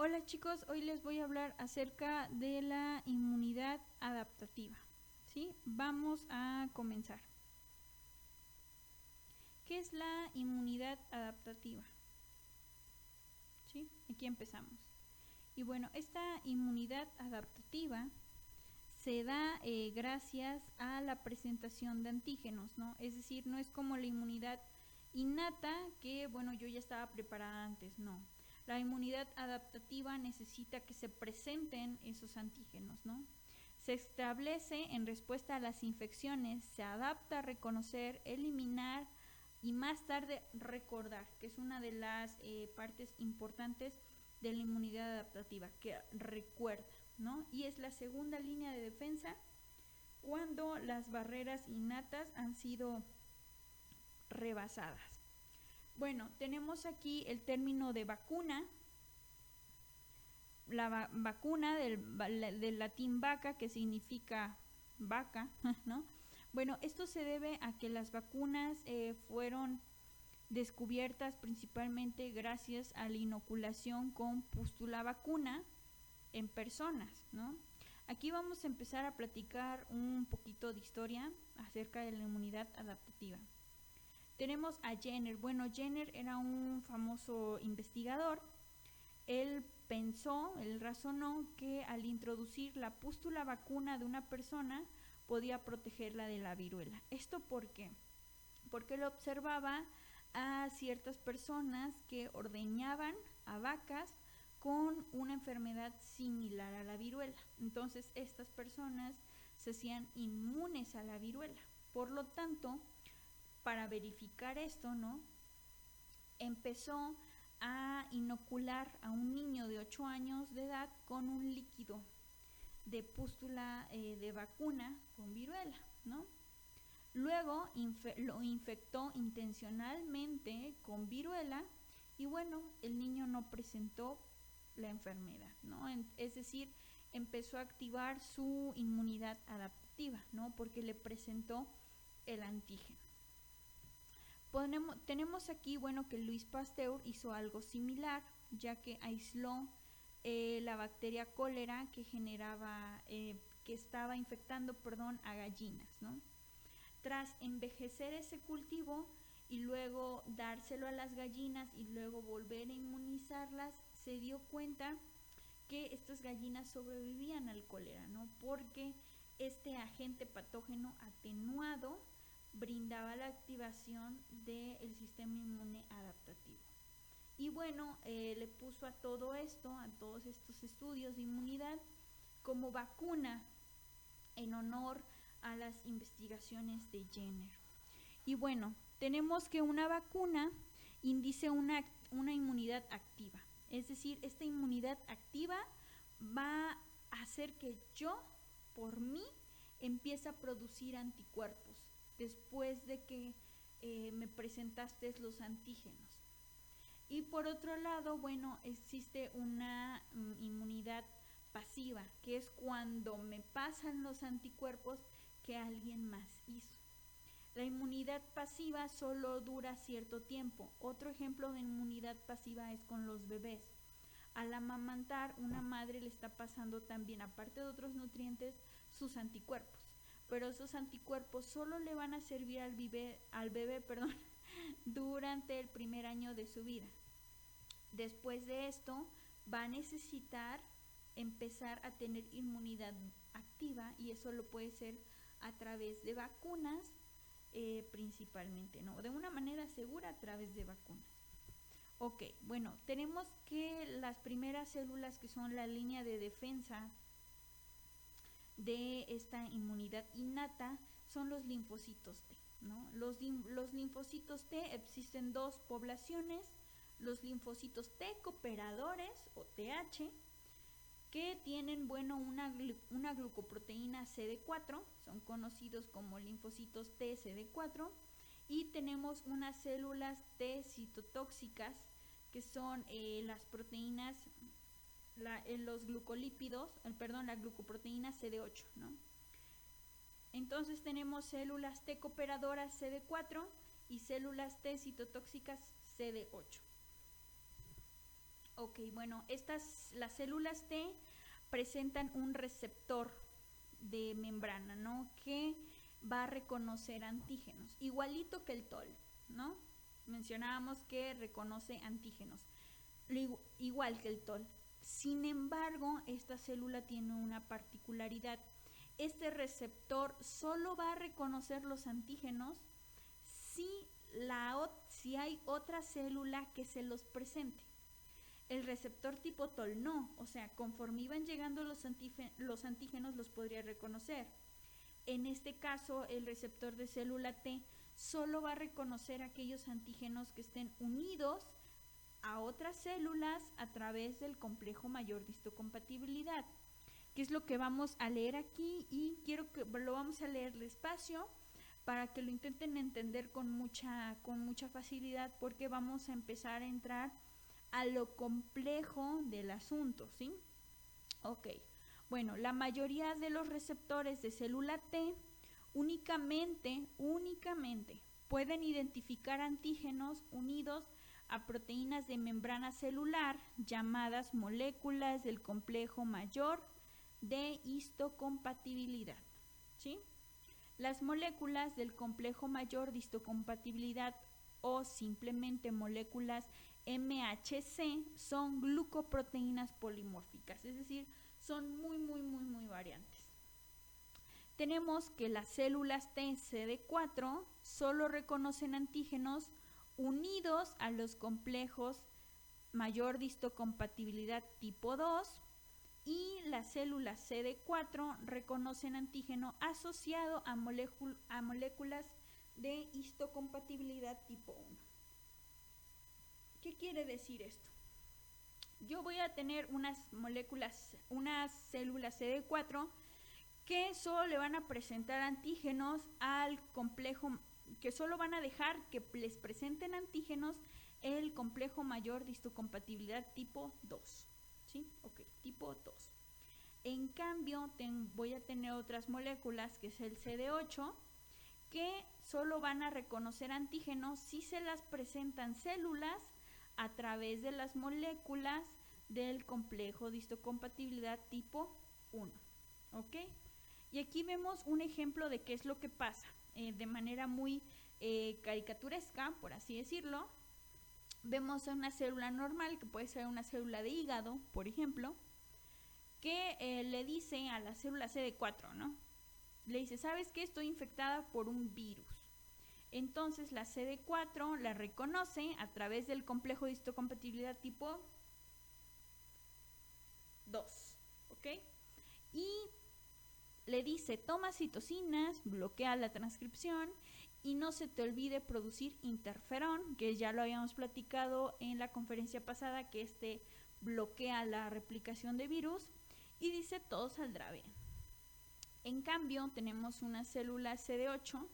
Hola chicos, hoy les voy a hablar acerca de la inmunidad adaptativa. ¿Sí? Vamos a comenzar. ¿Qué es la inmunidad adaptativa? ¿Sí? Aquí empezamos. Y bueno, esta inmunidad adaptativa se da gracias a la presentación de antígenos, ¿no? Es decir, no es como la inmunidad innata que, bueno, yo ya estaba preparada antes, no. La inmunidad adaptativa necesita que se presenten esos antígenos, ¿no? Se establece en respuesta a las infecciones, se adapta a reconocer, eliminar y más tarde recordar, que es una de las partes importantes de la inmunidad adaptativa, que recuerda, ¿no? Y es la segunda línea de defensa cuando las barreras innatas han sido rebasadas. Bueno, tenemos aquí el término de vacuna, la vacuna del latín vaca, que significa vaca, ¿no? Bueno, esto se debe a que las vacunas fueron descubiertas principalmente gracias a la inoculación con pústula vacuna en personas, ¿no? Aquí vamos a empezar a platicar un poquito de historia acerca de la inmunidad adaptativa. Tenemos a Jenner. Bueno, Jenner era un famoso investigador. Él razonó que al introducir la pústula vacuna de una persona podía protegerla de la viruela. ¿Esto por qué? Porque él observaba a ciertas personas que ordeñaban a vacas con una enfermedad similar a la viruela. Entonces estas personas se hacían inmunes a la viruela. Por lo tanto, para verificar esto, ¿no? Empezó a inocular a un niño de 8 años de edad con un líquido de pústula de vacuna con viruela, ¿no? Luego lo infectó intencionalmente con viruela y bueno, el niño no presentó la enfermedad, ¿no? Es decir, empezó a activar su inmunidad adaptativa, ¿no? Porque le presentó el antígeno. Tenemos aquí, bueno, que Louis Pasteur hizo algo similar, ya que aisló la bacteria cólera que estaba infectando, a gallinas, ¿no? Tras envejecer ese cultivo y luego dárselo a las gallinas y luego volver a inmunizarlas, se dio cuenta que estas gallinas sobrevivían al cólera, ¿no? Porque este agente patógeno atenuado brindaba la activación del sistema inmune adaptativo. Y bueno, le puso a todo esto, a todos estos estudios de inmunidad, como vacuna en honor a las investigaciones de Jenner. Y bueno, tenemos que una vacuna indica una inmunidad activa. Es decir, esta inmunidad activa va a hacer que yo, por mí, empiece a producir anticuerpos después de que me presentaste los antígenos. Y por otro lado, bueno, existe una inmunidad pasiva, que es cuando me pasan los anticuerpos que alguien más hizo. La inmunidad pasiva solo dura cierto tiempo. Otro ejemplo de inmunidad pasiva es con los bebés. Al amamantar, una madre le está pasando también, aparte de otros nutrientes, sus anticuerpos. Pero esos anticuerpos solo le van a servir al bebé durante el primer año de su vida. Después de esto, va a necesitar empezar a tener inmunidad activa y eso lo puede ser a través de vacunas principalmente, ¿no? De una manera segura a través de vacunas. Ok, bueno, tenemos que las primeras células que son la línea de defensa de esta inmunidad innata son los linfocitos T, ¿no? Los linfocitos T existen dos poblaciones, los linfocitos T cooperadores o TH, que tienen, bueno, una glucoproteína CD4, son conocidos como linfocitos T CD4, y tenemos unas células T citotóxicas, que son las proteínas, los glucolípidos, la glucoproteína CD8, ¿no? Entonces tenemos células T cooperadoras CD4 y células T citotóxicas CD8. Ok, bueno, las células T presentan un receptor de membrana, ¿no? Que va a reconocer antígenos, igualito que el TOL, ¿no? Mencionábamos que reconoce antígenos, igual que el TOL. Sin embargo, esta célula tiene una particularidad. Este receptor solo va a reconocer los antígenos si hay otra célula que se los presente. El receptor tipo TOL no, o sea, conforme iban llegando los antígenos los podría reconocer. En este caso, el receptor de célula T solo va a reconocer aquellos antígenos que estén unidos a otras células a través del complejo mayor de histocompatibilidad, que es lo que vamos a leer aquí, y quiero que lo vamos a leer despacio para que lo intenten entender con mucha facilidad, porque vamos a empezar a entrar a lo complejo del asunto, ¿sí? Ok, bueno, la mayoría de los receptores de célula T únicamente pueden identificar antígenos unidos a proteínas de membrana celular llamadas moléculas del complejo mayor de histocompatibilidad, ¿sí? Las moléculas del complejo mayor de histocompatibilidad, o simplemente moléculas MHC, son glucoproteínas polimórficas, es decir, son muy variantes. Tenemos que las células T CD4 solo reconocen antígenos unidos a los complejos mayor de histocompatibilidad tipo 2, y las células CD4 reconocen antígeno asociado a moléculas de histocompatibilidad tipo 1. ¿Qué quiere decir esto? Yo voy a tener unas células CD4 que solo le van a presentar antígenos al complejo, que solo van a dejar que les presenten antígenos el complejo mayor de histocompatibilidad tipo 2. ¿Sí? Ok, tipo 2. En cambio, voy a tener otras moléculas, que es el CD8, que solo van a reconocer antígenos si se las presentan células a través de las moléculas del complejo de histocompatibilidad tipo 1. ¿Ok? Y aquí vemos un ejemplo de qué es lo que pasa, de manera muy caricaturesca, por así decirlo. Vemos a una célula normal, que puede ser una célula de hígado, por ejemplo, que le dice a la célula CD4, ¿no? Le dice, ¿sabes qué? Estoy infectada por un virus. Entonces la CD4 la reconoce a través del complejo de histocompatibilidad tipo 2, ¿ok? Y le dice, toma citocinas, bloquea la transcripción y no se te olvide producir interferón, que ya lo habíamos platicado en la conferencia pasada, que bloquea la replicación de virus, y dice, todo saldrá bien. En cambio, tenemos una célula CD8,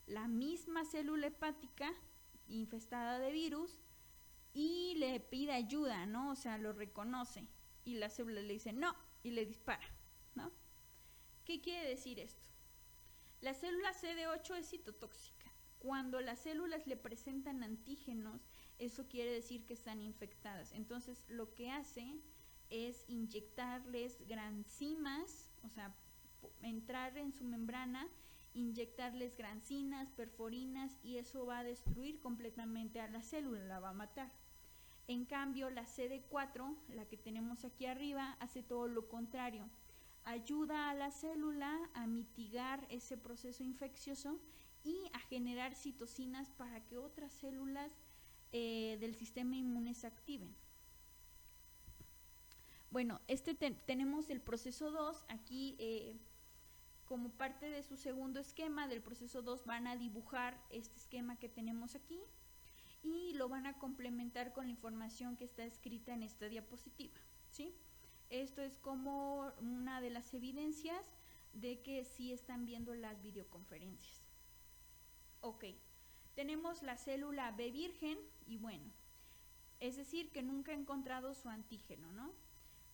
la misma célula hepática infestada de virus, y le pide ayuda, ¿no? O sea, lo reconoce, y la célula le dice no, y le dispara, ¿no? ¿Qué quiere decir esto? La célula CD8 es citotóxica. Cuando las células le presentan antígenos, eso quiere decir que están infectadas. Entonces, lo que hace es inyectarles granzimas, o sea, entrar en su membrana, inyectarles granzinas, perforinas, y eso va a destruir completamente a la célula, la va a matar. En cambio, la CD4, la que tenemos aquí arriba, hace todo lo contrario. Ayuda a la célula a mitigar ese proceso infeccioso y a generar citocinas para que otras células del sistema inmune se activen. Bueno, tenemos el proceso 2, aquí como parte de su segundo esquema del proceso 2 van a dibujar este esquema que tenemos aquí y lo van a complementar con la información que está escrita en esta diapositiva, ¿sí? Esto es como una de las evidencias de que sí están viendo las videoconferencias. Ok, tenemos la célula B virgen y bueno, es decir, que nunca ha encontrado su antígeno, ¿no?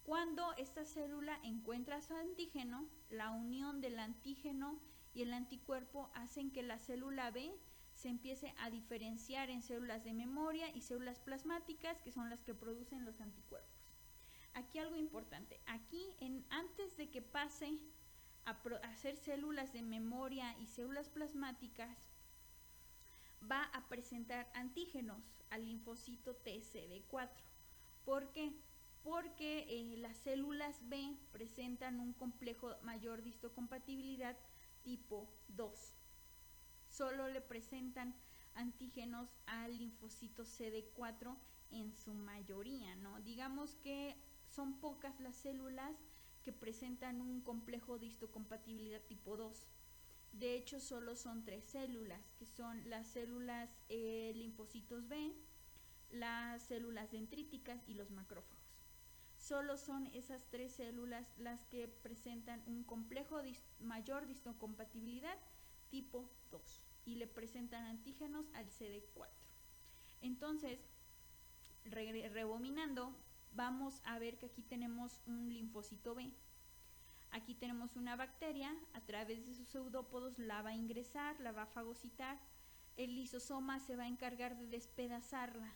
Cuando esta célula encuentra su antígeno, la unión del antígeno y el anticuerpo hacen que la célula B se empiece a diferenciar en células de memoria y células plasmáticas, que son las que producen los anticuerpos. Aquí algo importante, antes de que pase a hacer células de memoria y células plasmáticas, va a presentar antígenos al linfocito TCD4. ¿Por qué? Porque las células B presentan un complejo mayor de histocompatibilidad tipo 2. Solo le presentan antígenos al linfocito CD4 en su mayoría, ¿no? Digamos que son pocas las células que presentan un complejo de histocompatibilidad tipo 2. De hecho, solo son 3 células, que son las células linfocitos B, las células dendríticas y los macrófagos. Solo son esas 3 células las que presentan un complejo mayor de histocompatibilidad tipo 2 y le presentan antígenos al CD4. Entonces, rebobinando, vamos a ver que aquí tenemos un linfocito B. Aquí tenemos una bacteria, a través de sus pseudópodos la va a ingresar, la va a fagocitar, el lisosoma se va a encargar de despedazarla.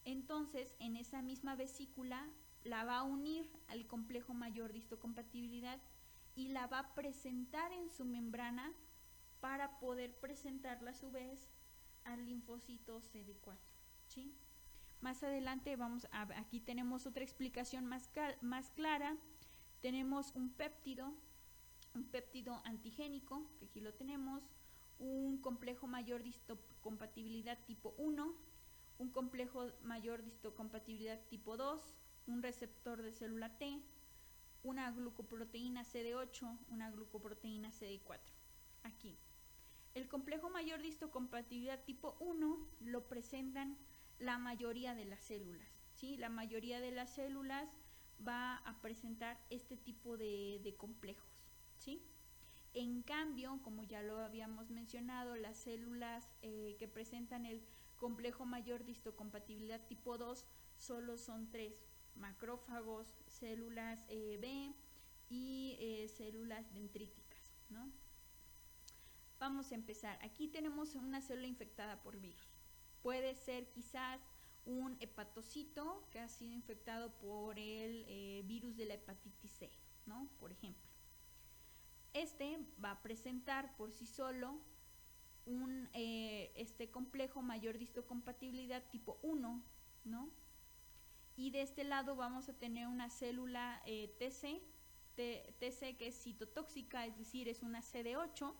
Entonces, en esa misma vesícula la va a unir al complejo mayor de histocompatibilidad y la va a presentar en su membrana para poder presentarla a su vez al linfocito CD4, ¿sí? Más adelante aquí tenemos otra explicación más clara. Tenemos un péptido antigénico, que aquí lo tenemos, un complejo mayor de histocompatibilidad tipo 1, un complejo mayor de histocompatibilidad tipo 2, un receptor de célula T, una glucoproteína CD8, una glucoproteína CD4. Aquí. El complejo mayor de histocompatibilidad tipo 1 lo presentan la mayoría de las células, ¿sí? La mayoría de las células va a presentar este tipo de complejos, ¿sí? En cambio, como ya lo habíamos mencionado, las células que presentan el complejo mayor de histocompatibilidad tipo 2 solo son 3: macrófagos, células B y células dendríticas, ¿no? Vamos a empezar. Aquí tenemos una célula infectada por virus. Puede ser quizás un hepatocito que ha sido infectado por el virus de la hepatitis C, ¿no? Por ejemplo. Este va a presentar por sí solo este complejo mayor de histocompatibilidad tipo 1, ¿no? Y de este lado vamos a tener una célula TC que es citotóxica, es decir, es una CD8.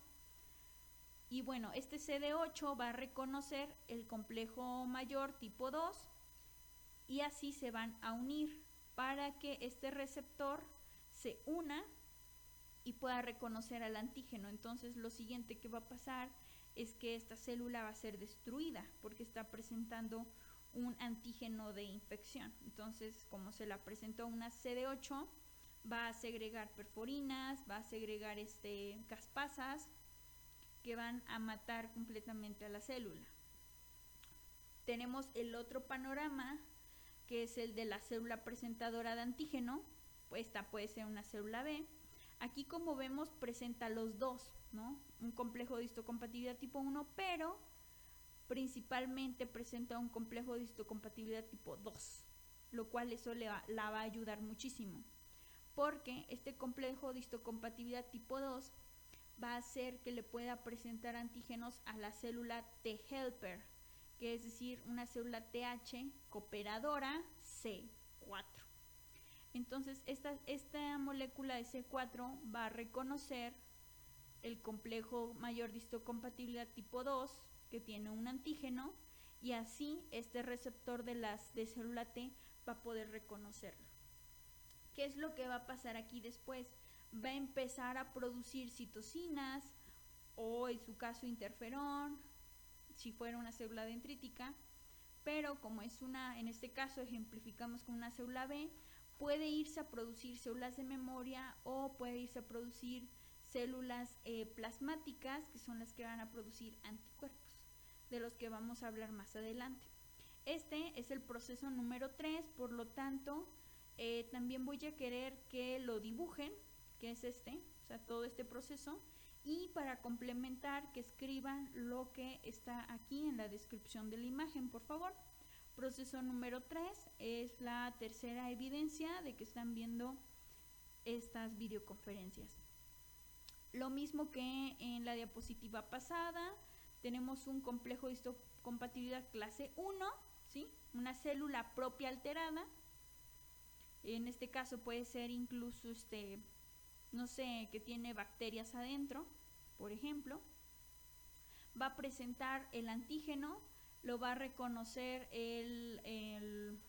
Y bueno, este CD8 va a reconocer el complejo mayor tipo 2 y así se van a unir para que este receptor se una y pueda reconocer al antígeno. Entonces lo siguiente que va a pasar es que esta célula va a ser destruida porque está presentando un antígeno de infección. Entonces, como se la presentó una CD8, va a segregar perforinas, va a segregar caspasas que van a matar completamente a la célula. Tenemos el otro panorama, que es el de la célula presentadora de antígeno. Esta puede ser una célula B. Aquí, como vemos, presenta los dos, ¿no? Un complejo de histocompatibilidad tipo 1, pero principalmente presenta un complejo de histocompatibilidad tipo 2, lo cual eso la va a ayudar muchísimo, porque este complejo de histocompatibilidad tipo 2 va a hacer que le pueda presentar antígenos a la célula T helper, que es decir, una célula TH cooperadora C4. Entonces, esta molécula de C4 va a reconocer el complejo mayor de histocompatibilidad tipo 2, que tiene un antígeno, y así este receptor de célula T va a poder reconocerlo. ¿Qué es lo que va a pasar aquí después? Va a empezar a producir citocinas o, en su caso, interferón, si fuera una célula dendrítica, pero como es en este caso ejemplificamos con una célula B, puede irse a producir células de memoria o puede irse a producir células plasmáticas, que son las que van a producir anticuerpos, de los que vamos a hablar más adelante. Este es el proceso número 3, por lo tanto, también voy a querer que lo dibujen, que es o sea, todo este proceso, Y para complementar, que escriban lo que está aquí en la descripción de la imagen, por favor. Proceso número 3 es la tercera evidencia de que están viendo estas videoconferencias. Lo mismo que en la diapositiva pasada, tenemos un complejo de histocompatibilidad clase 1, ¿sí? Una célula propia alterada. En este caso puede ser incluso, no sé, que tiene bacterias adentro, por ejemplo. Va a presentar el antígeno, lo va a reconocer el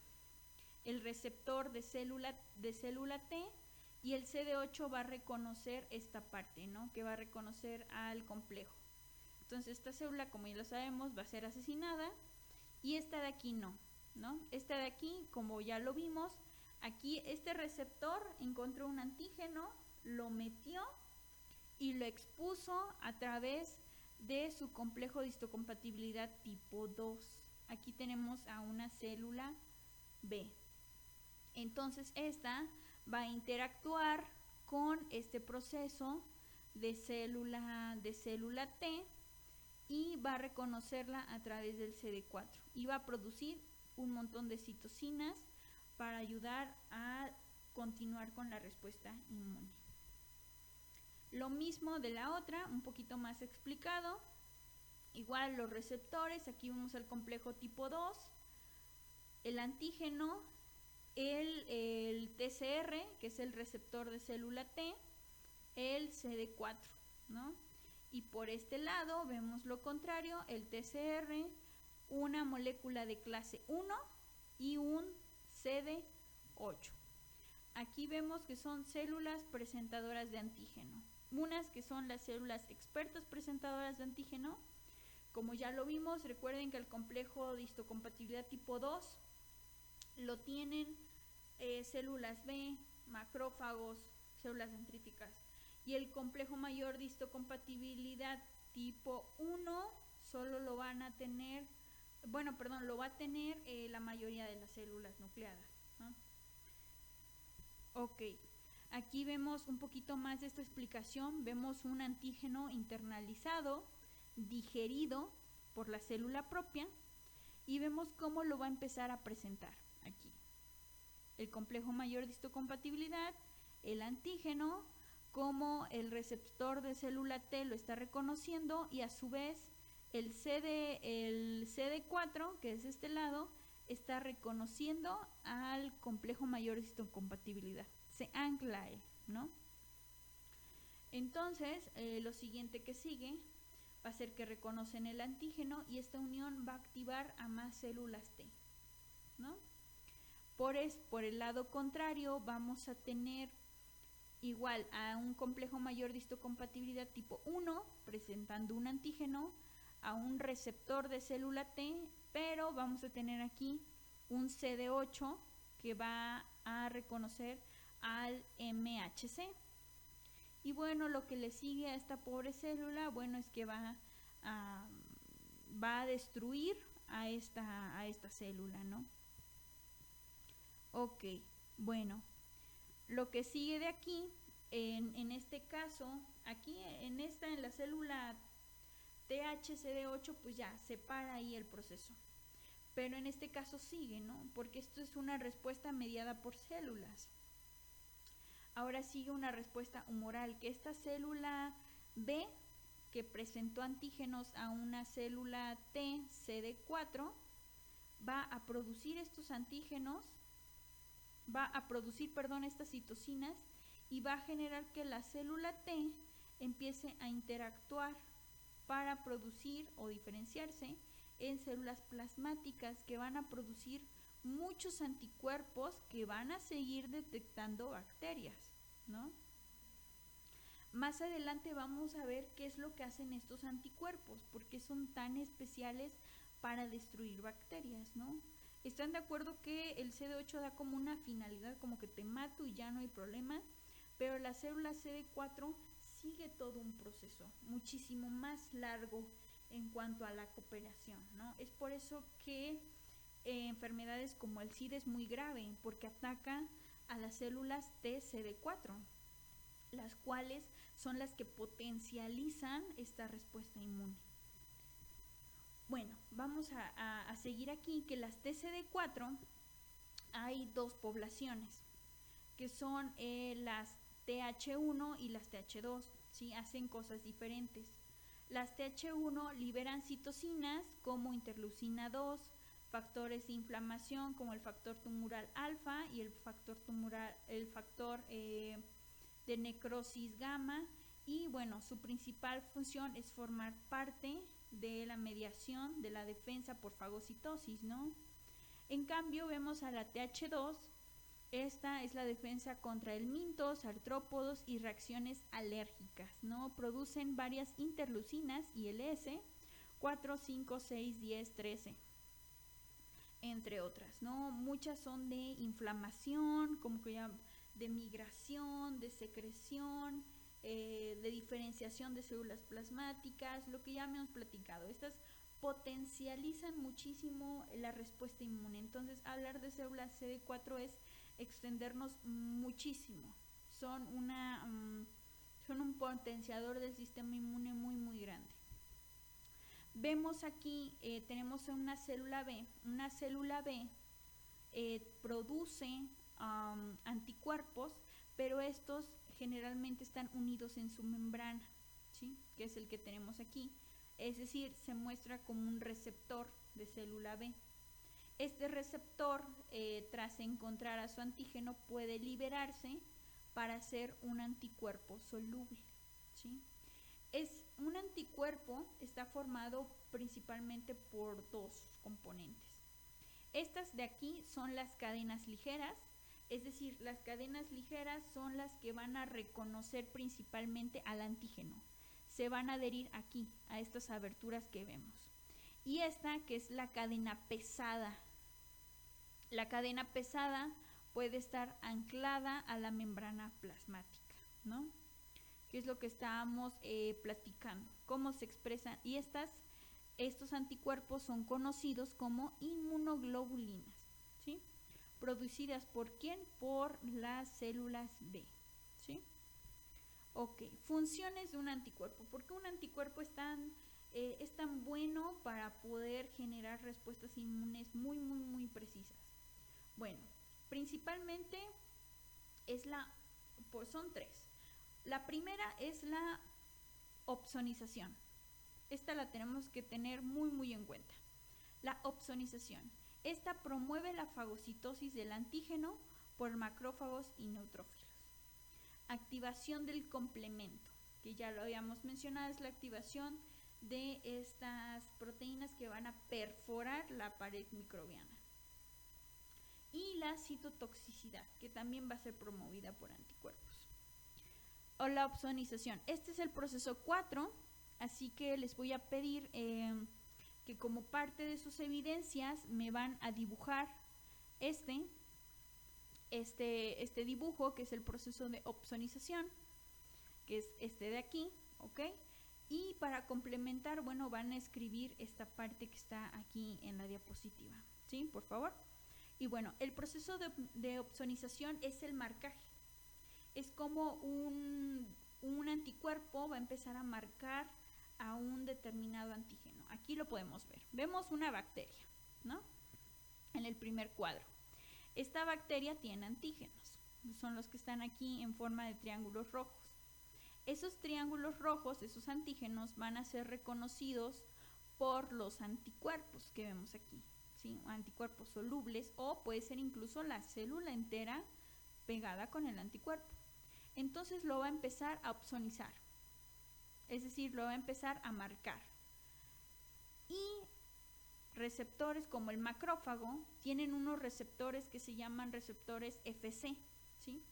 receptor de célula T, y el CD8 va a reconocer esta parte, ¿no? Que va a reconocer al complejo. Entonces esta célula, como ya lo sabemos, va a ser asesinada, y esta de aquí no, ¿no? Esta de aquí, como ya lo vimos, aquí este receptor encontró un antígeno, lo metió y lo expuso a través de su complejo de histocompatibilidad tipo 2. Aquí tenemos a una célula B. Entonces esta va a interactuar con este proceso de célula T y va a reconocerla a través del CD4 y va a producir un montón de citocinas para ayudar a continuar con la respuesta inmune. Lo mismo de la otra, un poquito más explicado. Igual los receptores, aquí vemos el complejo tipo 2, el antígeno, el TCR, que es el receptor de célula T, el CD4, ¿no? Y por este lado vemos lo contrario, el TCR, una molécula de clase 1 y un CD8. Aquí vemos que son células presentadoras de antígeno. Unas que son las células expertas presentadoras de antígeno. Como ya lo vimos, recuerden que el complejo de histocompatibilidad tipo 2 lo tienen células B, macrófagos, células dendríticas. Y el complejo mayor de histocompatibilidad tipo 1 solo lo van a tener, lo va a tener la mayoría de las células nucleadas, ¿no? Ok, aquí vemos un poquito más de esta explicación. Vemos un antígeno internalizado, digerido por la célula propia, y vemos cómo lo va a empezar a presentar aquí. El complejo mayor de histocompatibilidad, el antígeno, como el receptor de célula T lo está reconociendo, y a su vez el CD4, que es de este lado, está reconociendo al complejo mayor de histocompatibilidad. Se ancla a él, ¿no? Entonces, lo siguiente que sigue va a ser que reconocen el antígeno y esta unión va a activar a más células T, ¿no? Por el lado contrario, vamos a tener igual a un complejo mayor de histocompatibilidad tipo 1, presentando un antígeno, a un receptor de célula T, pero vamos a tener aquí un CD8 que va a reconocer al MHC. Y bueno, lo que le sigue a esta pobre célula, bueno, es que va a destruir a esta célula, ¿no? Ok, bueno, lo que sigue de aquí, en este caso, aquí en la célula THCD8, pues ya se para ahí el proceso. Pero en este caso sigue, ¿no? Porque esto es una respuesta mediada por células. Ahora sigue una respuesta humoral, que esta célula B, que presentó antígenos a una célula T, CD4, va a producir estos antígenos, estas citocinas, y va a generar que la célula T empiece a interactuar para producir o diferenciarse en células plasmáticas que van a producir muchos anticuerpos que van a seguir detectando bacterias, ¿no? Más adelante vamos a ver qué es lo que hacen estos anticuerpos, por qué son tan especiales para destruir bacterias, ¿no? ¿Están de acuerdo que el CD8 da como una finalidad, como que te mato y ya no hay problema? Pero la célula CD4 sigue todo un proceso muchísimo más largo en cuanto a la cooperación, ¿no? Es por eso que enfermedades como el SIDA es muy grave, porque ataca a las células TCD4. las cuales son las que potencializan esta respuesta inmune. Bueno, vamos a seguir aquí, que las TCD4 hay dos poblaciones, que son las TH1 y las TH2, ¿sí? Hacen cosas diferentes. Las TH1 liberan citocinas como interleucina 2, factores de inflamación como el factor tumoral alfa y el factor de necrosis gamma, y bueno, su principal función es formar parte de la mediación de la defensa por fagocitosis, ¿no? En cambio, vemos a la TH2, esta es la defensa contra helmintos, artrópodos y reacciones alérgicas, ¿no? Producen varias interleucinas, ILS, 4, 5, 6, 10, 13, entre otras, ¿no? Muchas son de inflamación, como que ya de migración, de secreción, de diferenciación de células plasmáticas, lo que ya me hemos platicado. Estas potencializan muchísimo la respuesta inmune. Entonces, hablar de células CD4 es extendernos muchísimo. Son un potenciador del sistema inmune muy, muy grande. Vemos aquí, tenemos una célula B. Una célula B produce anticuerpos, pero estos generalmente están unidos en su membrana, ¿sí? Que es el que tenemos aquí. Es decir, se muestra como un receptor de célula B. Este receptor, tras encontrar a su antígeno, puede liberarse para hacer un anticuerpo soluble, ¿sí? Un anticuerpo está formado principalmente por dos componentes. Estas de aquí son las cadenas ligeras, es decir, las cadenas ligeras son las que van a reconocer principalmente al antígeno. Se van a adherir aquí, a estas aberturas que vemos. Y esta, que es la cadena pesada. La cadena pesada puede estar anclada a la membrana plasmática, ¿no? Que es lo que estábamos platicando, cómo se expresan. Y estos anticuerpos son conocidos como inmunoglobulinas, ¿sí? Producidas ¿por quién? Por las células B, ¿sí? Ok, funciones de un anticuerpo. ¿Por qué un anticuerpo es tan bueno para poder generar respuestas inmunes muy, muy, muy precisas? Bueno, principalmente son tres. La primera es la opsonización. Esta la tenemos que tener muy, muy en cuenta. La opsonización. Esta promueve la fagocitosis del antígeno por macrófagos y neutrófilos. Activación del complemento, que ya lo habíamos mencionado, es la activación de estas proteínas que van a perforar la pared microbiana. Y la citotoxicidad, que también va a ser promovida por anticuerpos. O la opsonización. Este es el proceso 4, así que les voy a pedir que como parte de sus evidencias me van a dibujar este dibujo, que es el proceso de opsonización, que es este de aquí, ¿ok? Y para complementar, bueno, van a escribir esta parte que está aquí en la diapositiva, ¿sí? Por favor. Y bueno, el proceso de opsonización es el marcaje. Es como un anticuerpo va a empezar a marcar a un determinado antígeno. Aquí lo podemos ver. Vemos una bacteria, ¿no? En el primer cuadro. Esta bacteria tiene antígenos. Son los que están aquí en forma de triángulos rojos. Esos triángulos rojos, esos antígenos, van a ser reconocidos por los anticuerpos que vemos aquí, ¿sí? Anticuerpos solubles, o puede ser incluso la célula entera pegada con el anticuerpo. Entonces lo va a empezar a opsonizar, es decir, lo va a empezar a marcar. Y receptores como el macrófago tienen unos receptores que se llaman receptores FC, ¿sí?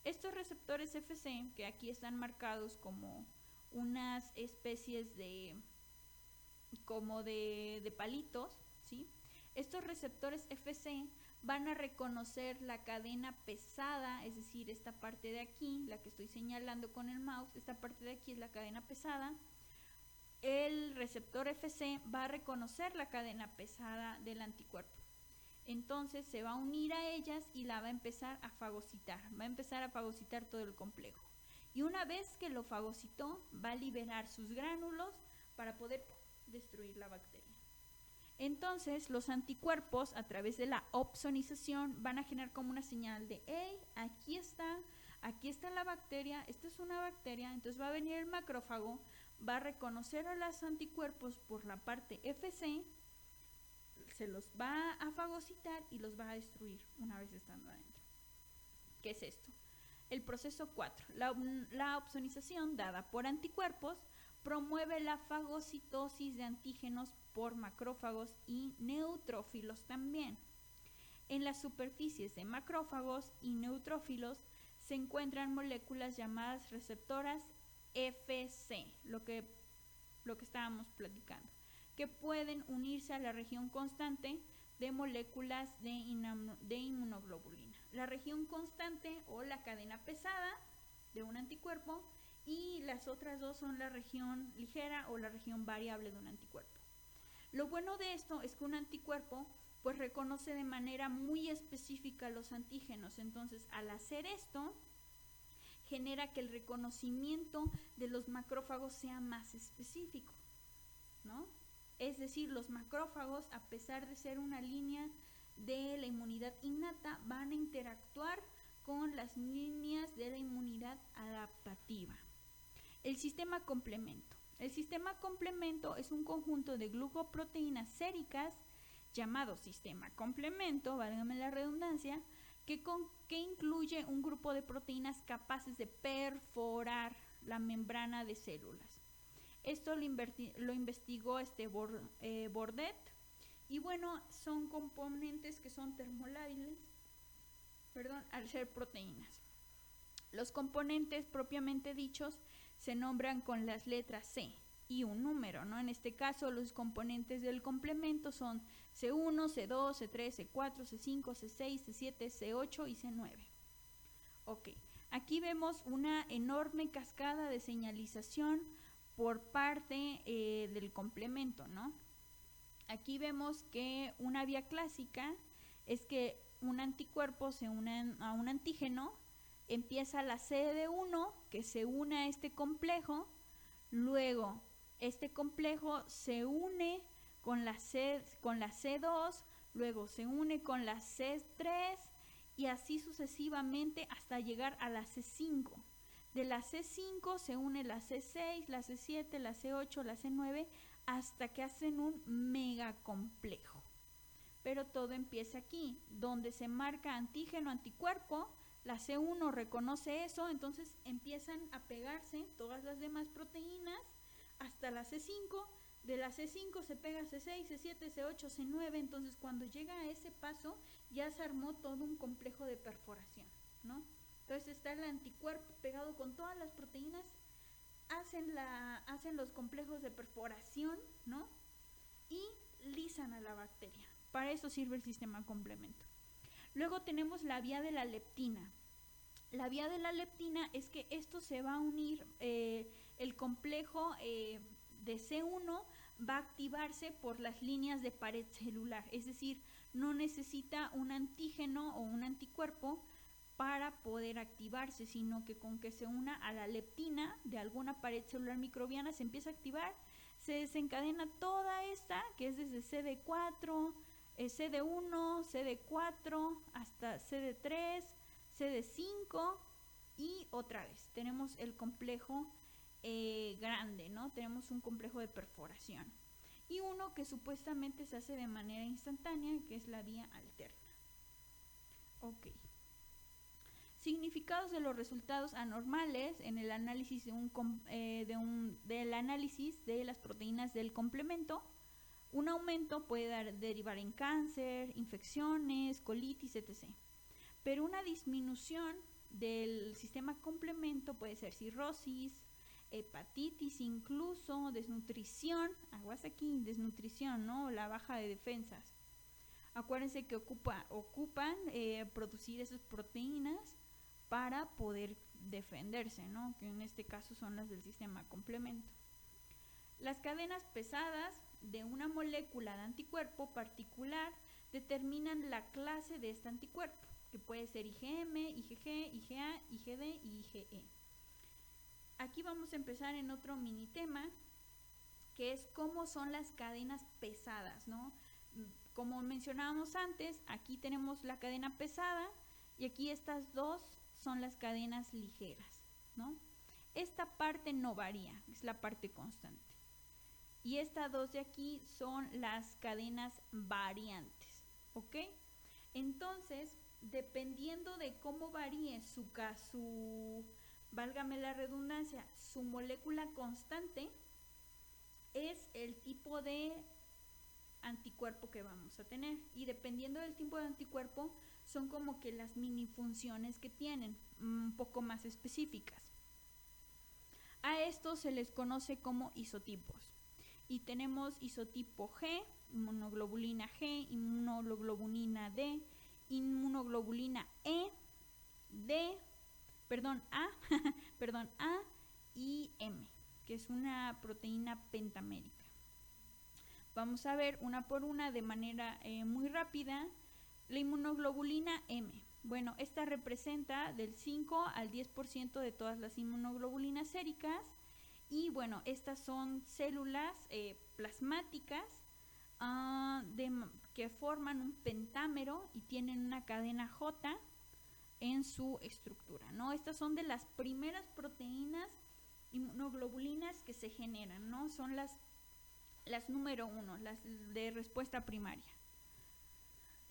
Estos receptores FC, que aquí están marcados como unas especies de palitos, ¿sí? Estos receptores FC van a reconocer la cadena pesada, es decir, esta parte de aquí, la que estoy señalando con el mouse, esta parte de aquí es la cadena pesada. El receptor FC va a reconocer la cadena pesada del anticuerpo. Entonces se va a unir a ellas y la va a empezar a fagocitar. Va a empezar a fagocitar todo el complejo. Y una vez que lo fagocitó, va a liberar sus gránulos para poder destruir la bacteria. Entonces, los anticuerpos, a través de la opsonización, van a generar como una señal de, hey, aquí está la bacteria, esta es una bacteria. Entonces va a venir el macrófago, va a reconocer a los anticuerpos por la parte FC, se los va a fagocitar y los va a destruir una vez estando adentro. ¿Qué es esto? El proceso 4. La opsonización dada por anticuerpos promueve la fagocitosis de antígenos por macrófagos y neutrófilos también. En las superficies de macrófagos y neutrófilos se encuentran moléculas llamadas receptoras FC, lo que estábamos platicando, que pueden unirse a la región constante de moléculas de inmunoglobulina. La región constante o la cadena pesada de un anticuerpo, y las otras dos son la región ligera o la región variable de un anticuerpo. Lo bueno de esto es que un anticuerpo pues reconoce de manera muy específica los antígenos. Entonces, al hacer esto, genera que el reconocimiento de los macrófagos sea más específico, ¿no? Es decir, los macrófagos, a pesar de ser una línea de la inmunidad innata, van a interactuar con las líneas de la inmunidad adaptativa. El sistema complemento. El sistema complemento es un conjunto de glucoproteínas séricas llamado sistema complemento, válgame la redundancia, que incluye un grupo de proteínas capaces de perforar la membrana de células. Esto lo investigó Bordet, y bueno, son componentes que son termolábiles, al ser proteínas. Los componentes propiamente dichos se nombran con las letras C y un número, ¿no? En este caso, los componentes del complemento son C1, C2, C3, C4, C5, C6, C7, C8 y C9. Ok, aquí vemos una enorme cascada de señalización por parte del complemento, ¿no? Aquí vemos que una vía clásica es que un anticuerpo se une a un antígeno, empieza la CD1 que se une a este complejo, luego este complejo se une con la C2, luego se une con la C3 y así sucesivamente hasta llegar a la C5. De la C5 se une la C6, la C7, la C8, la C9, hasta que hacen un megacomplejo. Pero todo empieza aquí, donde se marca antígeno-anticuerpo. La C1 reconoce eso, entonces empiezan a pegarse todas las demás proteínas hasta la C5. De la C5 se pega C6, C7, C8, C9. Entonces, cuando llega a ese paso, ya se armó todo un complejo de perforación, ¿no? Entonces está el anticuerpo pegado con todas las proteínas, hacen los complejos de perforación, ¿no? Y lisan a la bacteria. Para eso sirve el sistema complemento. Luego tenemos la vía de la leptina. La vía de la leptina es que esto se va a unir, el complejo de C1 va a activarse por las líneas de pared celular, es decir, no necesita un antígeno o un anticuerpo para poder activarse, sino que con que se una a la leptina de alguna pared celular microbiana se empieza a activar, se desencadena toda esta, que es desde CD4, CD1, CD4 hasta CD3, CD5 y otra vez tenemos el complejo grande, ¿no? Tenemos un complejo de perforación y uno que supuestamente se hace de manera instantánea, que es la vía alterna. Ok. Significados de los resultados anormales en el análisis del análisis de las proteínas del complemento. Un aumento puede derivar en cáncer, infecciones, colitis, etc. Pero una disminución del sistema complemento puede ser cirrosis, hepatitis, incluso desnutrición, aguas aquí, desnutrición, ¿no? La baja de defensas. Acuérdense que ocupan producir esas proteínas para poder defenderse, ¿no? Que en este caso son las del sistema complemento. Las cadenas pesadas de una molécula de anticuerpo particular determinan la clase de este anticuerpo, que puede ser IgM, IgG, IgA, IgD y IgE. aquí vamos a empezar en otro mini tema, que es cómo son las cadenas pesadas, ¿no? Como mencionábamos antes, aquí tenemos la cadena pesada y aquí estas dos son las cadenas ligeras, ¿no? Esta parte no varía, es la parte constante. Y estas dos de aquí son las cadenas variantes, ¿ok? Entonces, dependiendo de cómo varíe válgame la redundancia, su molécula constante, es el tipo de anticuerpo que vamos a tener. Y dependiendo del tipo de anticuerpo, son como que las mini funciones que tienen, un poco más específicas. A estos se les conoce como isotipos. Y tenemos isotipo G, inmunoglobulina G, inmunoglobulina D, inmunoglobulina E, A y M, que es una proteína pentamérica. Vamos a ver una por una de manera muy rápida. La inmunoglobulina M. Bueno, esta representa del 5 al 10% de todas las inmunoglobulinas séricas. Y bueno, estas son células plasmáticas que forman un pentámero y tienen una cadena J en su estructura, ¿no? Estas son de las primeras proteínas inmunoglobulinas que se generan, ¿no? Son las número 1, las de respuesta primaria.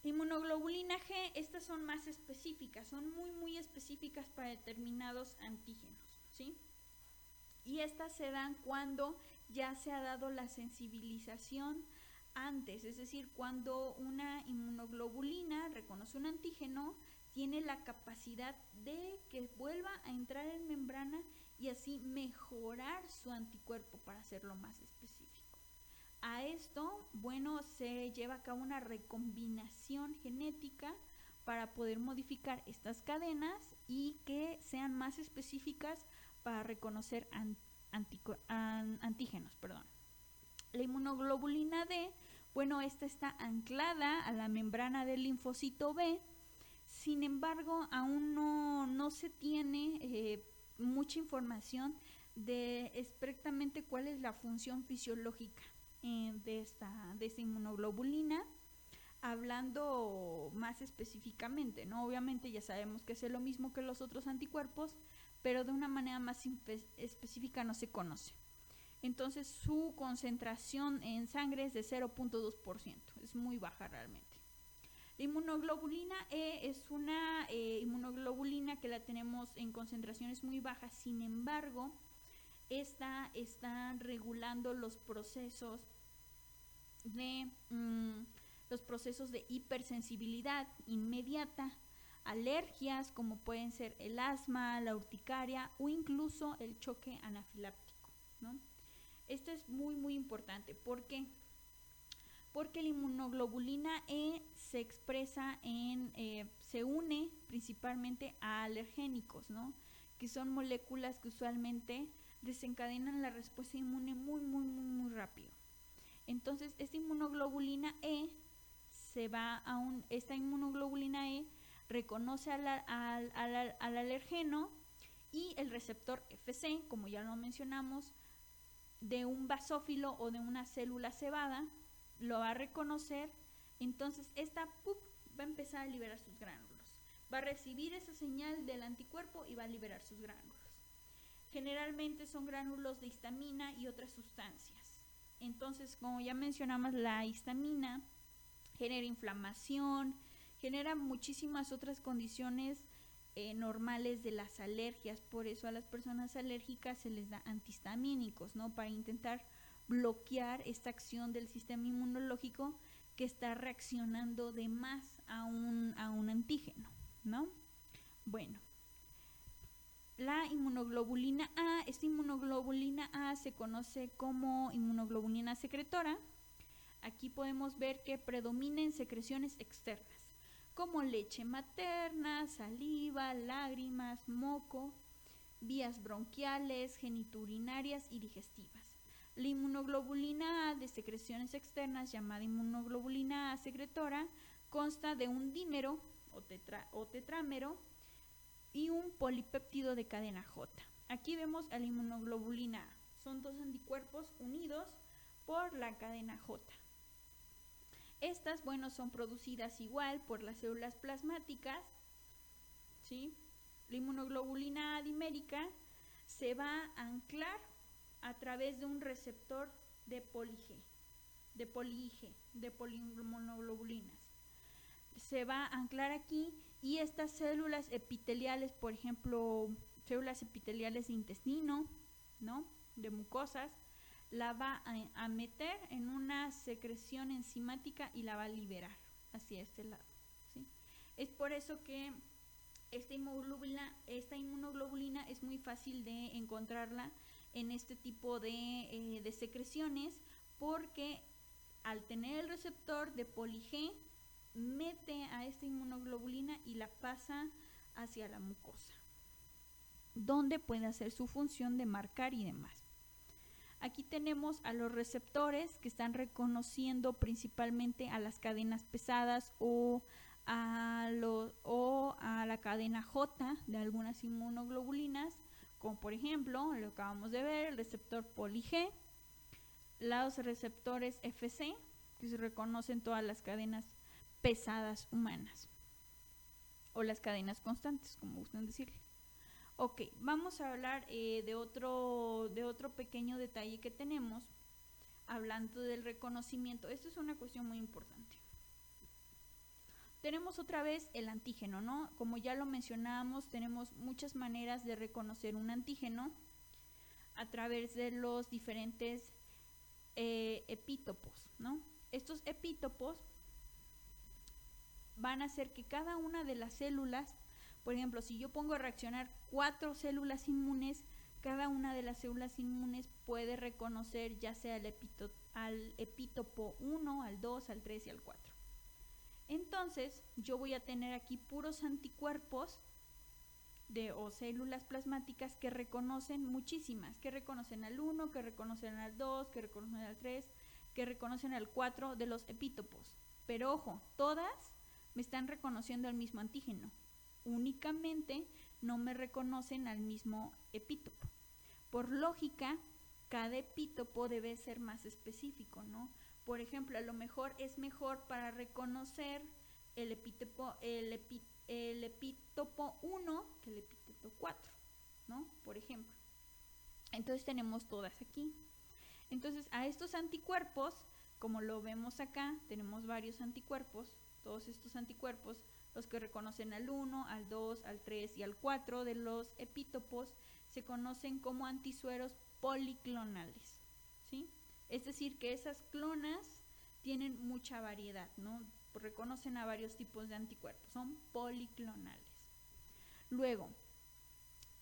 Inmunoglobulina G, estas son más específicas, son muy específicas para determinados antígenos, ¿sí? Y estas se dan cuando ya se ha dado la sensibilización antes, es decir, cuando una inmunoglobulina reconoce un antígeno, tiene la capacidad de que vuelva a entrar en membrana y así mejorar su anticuerpo para hacerlo más específico. A esto, bueno, se lleva a cabo una recombinación genética para poder modificar estas cadenas y que sean más específicas para reconocer antígenos. La inmunoglobulina D, bueno, esta está anclada a la membrana del linfocito B. Sin embargo, aún no se tiene mucha información de exactamente cuál es la función fisiológica de esta inmunoglobulina, hablando más específicamente, ¿no? Obviamente ya sabemos que es lo mismo que los otros anticuerpos, pero de una manera más específica no se conoce. Entonces su concentración en sangre es de 0.2%, es muy baja realmente. La inmunoglobulina E es una inmunoglobulina que la tenemos en concentraciones muy bajas, sin embargo, esta está regulando los procesos de hipersensibilidad inmediata, alergias como pueden ser el asma, la urticaria o incluso el choque anafiláctico, ¿no? Esto es muy importante. ¿Por qué? Porque la inmunoglobulina E se expresa se une principalmente a alergénicos, ¿no? Que son moléculas que usualmente desencadenan la respuesta inmune muy rápido. Entonces, esta inmunoglobulina E esta inmunoglobulina E reconoce al alergeno y el receptor FC, como ya lo mencionamos, de un basófilo o de una célula cebada, lo va a reconocer. Entonces esta va a empezar a liberar sus gránulos, va a recibir esa señal del anticuerpo y va a liberar sus gránulos. Generalmente son gránulos de histamina y otras sustancias. Entonces, como ya mencionamos, la histamina genera inflamación, genera muchísimas otras condiciones normales de las alergias. Por eso a las personas alérgicas se les da antihistamínicos, ¿no? Para intentar bloquear esta acción del sistema inmunológico que está reaccionando de más a un antígeno, ¿no? Bueno, la inmunoglobulina A, esta inmunoglobulina A se conoce como inmunoglobulina secretora. Aquí podemos ver que predomina en secreciones externas, como leche materna, saliva, lágrimas, moco, vías bronquiales, genitourinarias y digestivas. La inmunoglobulina A de secreciones externas, llamada inmunoglobulina A secretora, consta de un dímero o tetrámero y un polipéptido de cadena J. Aquí vemos a la inmunoglobulina A. Son dos anticuerpos unidos por la cadena J. Estas, bueno, son producidas igual por las células plasmáticas, ¿sí? La inmunoglobulina A dimérica se va a anclar a través de un receptor de poliinmunoglobulinas. Se va a anclar aquí y estas células epiteliales, por ejemplo, células epiteliales de intestino, ¿no?, de mucosas, la va a meter en una secreción enzimática y la va a liberar hacia este lado, ¿sí? Es por eso que esta inmunoglobulina es muy fácil de encontrarla en este tipo de secreciones, porque al tener el receptor de poli-G, mete a esta inmunoglobulina y la pasa hacia la mucosa, donde puede hacer su función de marcar y demás. Aquí tenemos a los receptores que están reconociendo principalmente a las cadenas pesadas o a la cadena J de algunas inmunoglobulinas, como por ejemplo, lo acabamos de ver, el receptor poli-G, los receptores Fc, que se reconocen todas las cadenas pesadas humanas, o las cadenas constantes, como gustan decirle. Ok, vamos a hablar de otro pequeño detalle que tenemos, hablando del reconocimiento. Esto es una cuestión muy importante. Tenemos otra vez el antígeno, ¿no? Como ya lo mencionábamos, tenemos muchas maneras de reconocer un antígeno a través de los diferentes epítopos, ¿no? Estos epítopos van a hacer que cada una de las células, por ejemplo, si yo pongo a reaccionar 4 células inmunes, cada una de las células inmunes puede reconocer ya sea al epítopo 1, al 2, al 3 y al 4. Entonces, yo voy a tener aquí puros anticuerpos o células plasmáticas que reconocen muchísimas, que reconocen al 1, que reconocen al 2, que reconocen al 3, que reconocen al 4 de los epítopos. Pero ojo, todas me están reconociendo al mismo antígeno. Únicamente no me reconocen al mismo epítopo. Por lógica, cada epítopo debe ser más específico, ¿no? Por ejemplo, a lo mejor es mejor para reconocer el epítopo 1 que el epítopo 4, ¿no? Por ejemplo. Entonces tenemos todas aquí. Entonces a estos anticuerpos, como lo vemos acá, tenemos varios anticuerpos. Todos estos anticuerpos, los que reconocen al 1, al 2, al 3 y al 4 de los epítopos, se conocen como antisueros policlonales, ¿sí? Es decir, que esas clonas tienen mucha variedad, ¿no? Reconocen a varios tipos de anticuerpos, son policlonales. Luego,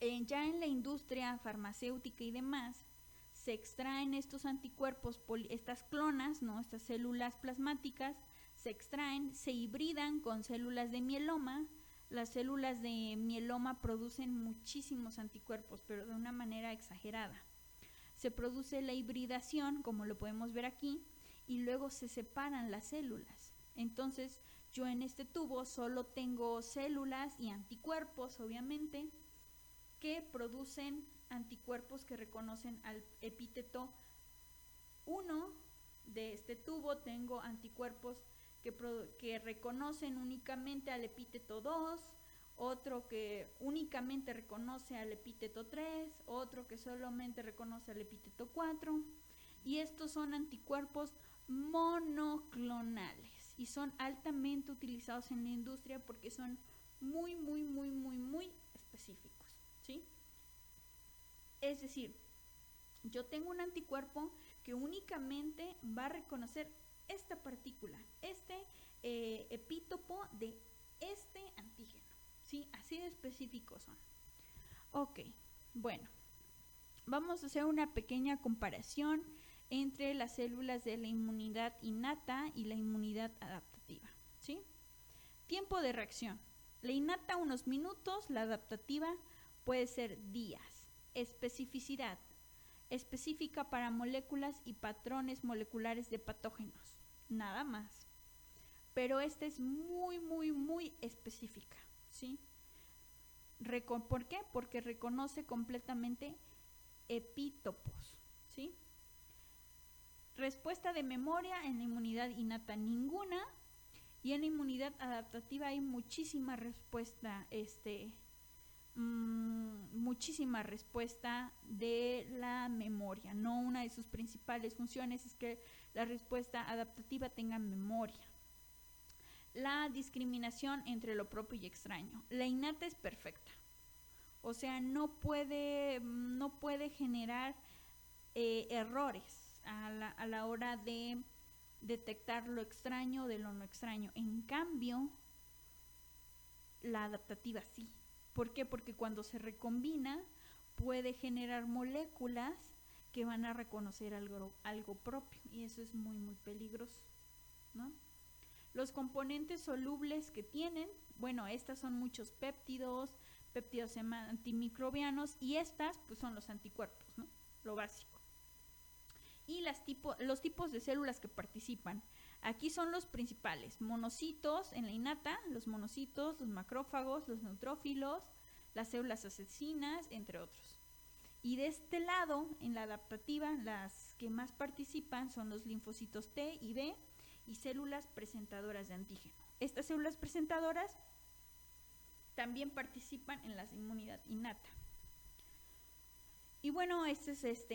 ya en la industria farmacéutica y demás, se extraen estos anticuerpos, estas clonas, ¿no?, estas células plasmáticas, se extraen, se hibridan con células de mieloma. Las células de mieloma producen muchísimos anticuerpos, pero de una manera exagerada. Se produce la hibridación, como lo podemos ver aquí, y luego se separan las células. Entonces, yo en este tubo solo tengo células y anticuerpos, obviamente, que producen anticuerpos que reconocen al epíteto 1 de este tubo. Tengo anticuerpos que reconocen únicamente al epíteto 2, otro que únicamente reconoce al epíteto 3, otro que solamente reconoce al epíteto 4, y estos son anticuerpos monoclonales y son altamente utilizados en la industria porque son muy específicos, ¿sí? Es decir, yo tengo un anticuerpo que únicamente va a reconocer esta partícula, este epítopo de este antígeno, ¿sí? Así de específicos son. Ok, bueno, vamos a hacer una pequeña comparación entre las células de la inmunidad innata y la inmunidad adaptativa, ¿sí? Tiempo de reacción. La innata unos minutos, la adaptativa puede ser días. Especificidad. Específica para moléculas y patrones moleculares de patógenos. Nada más. Pero esta es muy específica, ¿sí? ¿Por qué? Porque reconoce completamente epítopos, ¿sí? Respuesta de memoria en la inmunidad innata ninguna, y en la inmunidad adaptativa hay muchísima respuesta, muchísima respuesta de la memoria, ¿no? Una de sus principales funciones es que la respuesta adaptativa tenga memoria. La discriminación entre lo propio y extraño. La innata es perfecta, o sea, no puede generar errores a la hora de detectar lo extraño de lo no extraño. En cambio, la adaptativa sí. ¿Por qué? Porque cuando se recombina puede generar moléculas que van a reconocer algo propio, y eso es muy, muy peligroso, ¿no? Los componentes solubles que tienen, bueno, estas son muchos péptidos antimicrobianos, y estas pues son los anticuerpos, ¿no? Lo básico. Y los tipos de células que participan. Aquí son los principales: monocitos en la innata, los monocitos, los macrófagos, los neutrófilos, las células asesinas, entre otros. Y de este lado, en la adaptativa, las que más participan son los linfocitos T y B y células presentadoras de antígeno. Estas células presentadoras también participan en la inmunidad innata. Y bueno, este es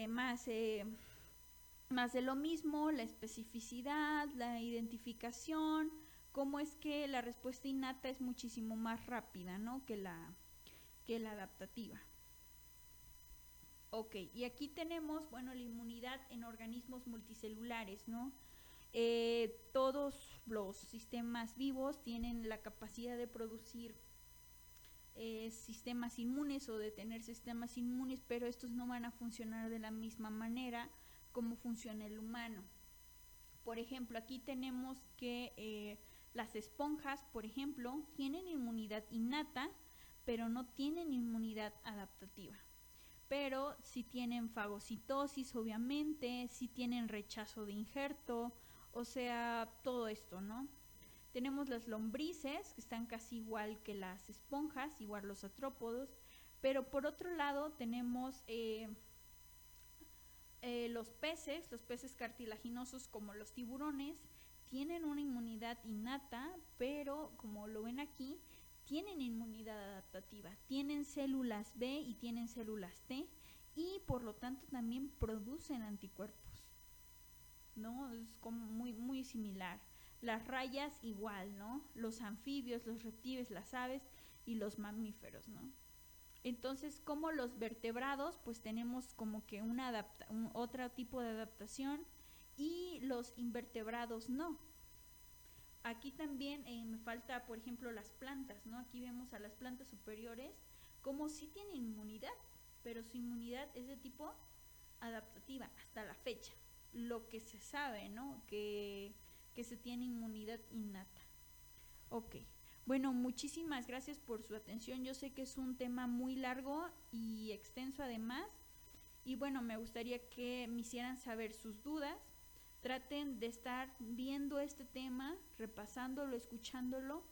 más de lo mismo, la especificidad, la identificación, cómo es que la respuesta innata es muchísimo más rápida, ¿no? que la adaptativa. Ok, y aquí tenemos, bueno, la inmunidad en organismos multicelulares, ¿no? Todos los sistemas vivos tienen la capacidad de producir sistemas inmunes o de tener sistemas inmunes, pero estos no van a funcionar de la misma manera como funciona el humano. Por ejemplo, aquí tenemos que las esponjas, por ejemplo, tienen inmunidad innata, pero no tienen inmunidad adaptativa. Pero sí tienen fagocitosis, obviamente, sí tienen rechazo de injerto, o sea, todo esto, ¿no? Tenemos las lombrices, que están casi igual que las esponjas, igual los artrópodos, pero por otro lado tenemos los peces cartilaginosos como los tiburones, tienen una inmunidad innata, pero como lo ven aquí, tienen inmunidad adaptativa, tienen células B y tienen células T, y por lo tanto también producen anticuerpos, ¿no? Es como muy, muy similar. Las rayas igual, ¿no? Los anfibios, los reptiles, las aves y los mamíferos, ¿no? Entonces, como los vertebrados, pues tenemos como que otro tipo de adaptación, y los invertebrados no. Aquí también me falta, por ejemplo, las plantas, ¿no? Aquí vemos a las plantas superiores como sí tienen inmunidad, pero su inmunidad es de tipo adaptativa hasta la fecha. Lo que se sabe, ¿no? Que se tiene inmunidad innata. Ok. Bueno, muchísimas gracias por su atención. Yo sé que es un tema muy largo y extenso además. Y bueno, me gustaría que me hicieran saber sus dudas. Traten de estar viendo este tema, repasándolo, escuchándolo,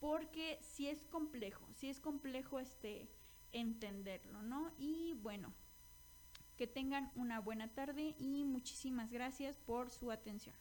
porque sí es complejo entenderlo, ¿no? Y bueno, que tengan una buena tarde y muchísimas gracias por su atención.